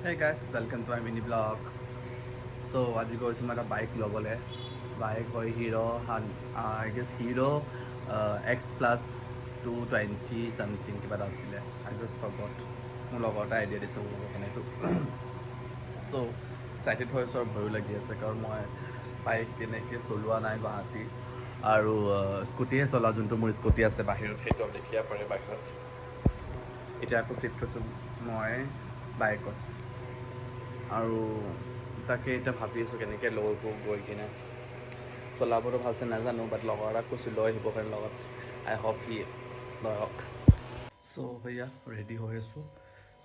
Hey guys, welcome to my mini vlog. So আজি গৈছোঁ মই এটা বাইক ল'বলৈ বাইক হয় I guess Hero X Plus 220 something কিবা এটা আছিলে I just forgot মোৰ লগৰ এটা আইডিয়া দিছে মোৰ কাৰণে এইটো so excited হৈছোঁ আৰু ভয়ো লাগি আছে কাৰণ মই বাইক তেনেকৈ চলোৱা নাই গুৱাহাটী আৰু স্কুটিয়ে চলাওঁ যোনটো মোৰ স্কুটি আছে বাহিৰত সেইটো দেখিব পাৰে বাহিৰত এতিয়া আকৌ চিফ্ট হৈছোঁ মই বাইকত আৰু তাকে এতিয়া ভাবি আছোঁ কেনেকৈ লৈ গৈ কিনে চলাবতো ভালছে নাজানো বাট লগৰ এটাক কৈছোঁ লৈ আহিব কাৰণে লগত আই হোপ সি লয়ক চ' সেয়া ৰেডি হৈ আছোঁ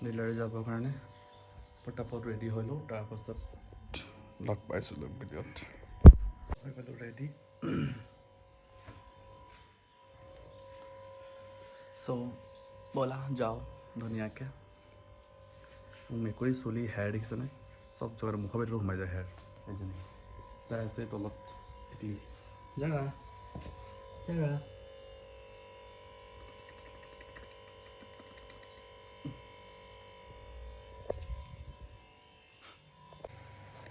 ডিলাৰ যাবৰ কাৰণে পটাপট ৰেডি হ'লোঁ তাৰপাছত লগ পাইছিলোঁ ভিডিঅ'ত হৈ গ'লোঁ ৰেডি চ' ব'লা যাওঁ ধুনীয়াকৈ মেকুৰী চুলি হেয়াৰ দেখিছেনে চব জেগাত মুখৰ ভিতৰত সোমাই যায় হেয়াৰ এজনী তাই আছে তলত তিতলি জাগা জাগা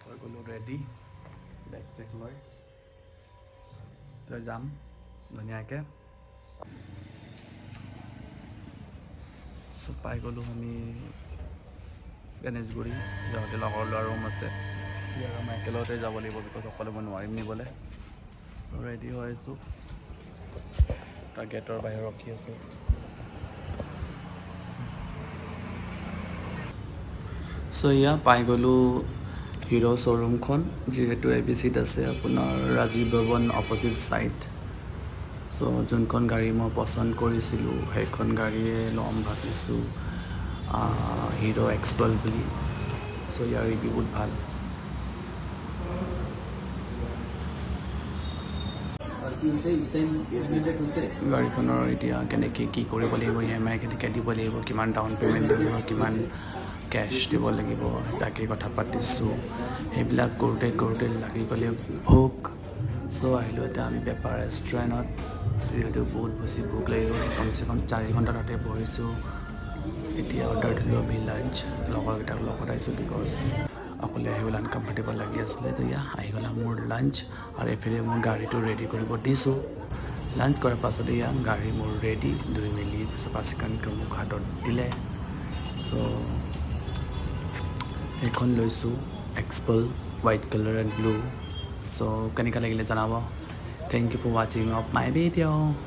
হৈ গ'লোঁ ৰেডি বেগ চেগ লৈ তই যাম ধুনীয়াকৈ পাই গ'লোঁ আমি গণেশগুৰি যাওঁতে লগৰ ল'ৰা ৰুম আছে সি আৰু মই একেলগতে যাব লাগিব বিকজ অকলে মই নোৱাৰিম নিবলৈ চ' ৰেডি হৈ আছোঁ তাৰ গেটৰ বাহিৰত ৰখি আছোঁ চ' এয়া পাই গ'লোঁ হিৰ' শ্ব'ৰুমখন যিহেতু ABCত আছে আপোনাৰ ৰাজীৱ ভৱন অপ'জিট ছাইড চ' যোনখন গাড়ী মই পচন্দ কৰিছিলোঁ সেইখন গাড়ীয়ে ল'ম ভাবিছোঁ হিৰ' এক্সপাল বুলি চ' ইয়াৰ ৰিভিউ বহুত ভাল গাড়ীখনৰ এতিয়া কেনেকৈ কি কৰিব লাগিব EMI কেনেকৈ দিব লাগিব কিমান ডাউন পে'মেণ্ট দিব লাগিব কিমান কেছ দিব লাগিব তাকে কথা পাতিছোঁ সেইবিলাক কৰোঁতে লাগি গ'লে ভোক চ' আহিলোঁ এতিয়া আমি পেপাৰ ৰেষ্টুৰেণ্টত যিহেতু বহুত বেছি ভোক লাগি গ'ল কমচে কম 4 ঘণ্টা তাতে বহিছোঁ এতিয়া অৰ্ডাৰ দিলোঁ আমি লাঞ্চ লগৰকেইটাক লগত আহিছোঁ বিকজ অকলে আহিবলৈ আনকমফৰ্টেবল লাগি আছিলে তো ইয়া আহি গ'লা মোৰ লাঞ্চ আৰু এইফালে মই গাড়ীটো ৰেডি কৰিব দিছোঁ লাঞ্চ কৰাৰ পাছতে ইয়া গাড়ী মোৰ ৰেডি ধুই মেলি চাফা চিকুণকৈ মোক হাতত দিলে চ' এইখন লৈছোঁ এক্সপাল হোৱাইট কালাৰ এণ্ড ব্লু চ' কেনেকুৱা লাগিলে জনাব থেংক ইউ ফৰ ৱাচিং অফ মাই ভিডিঅ'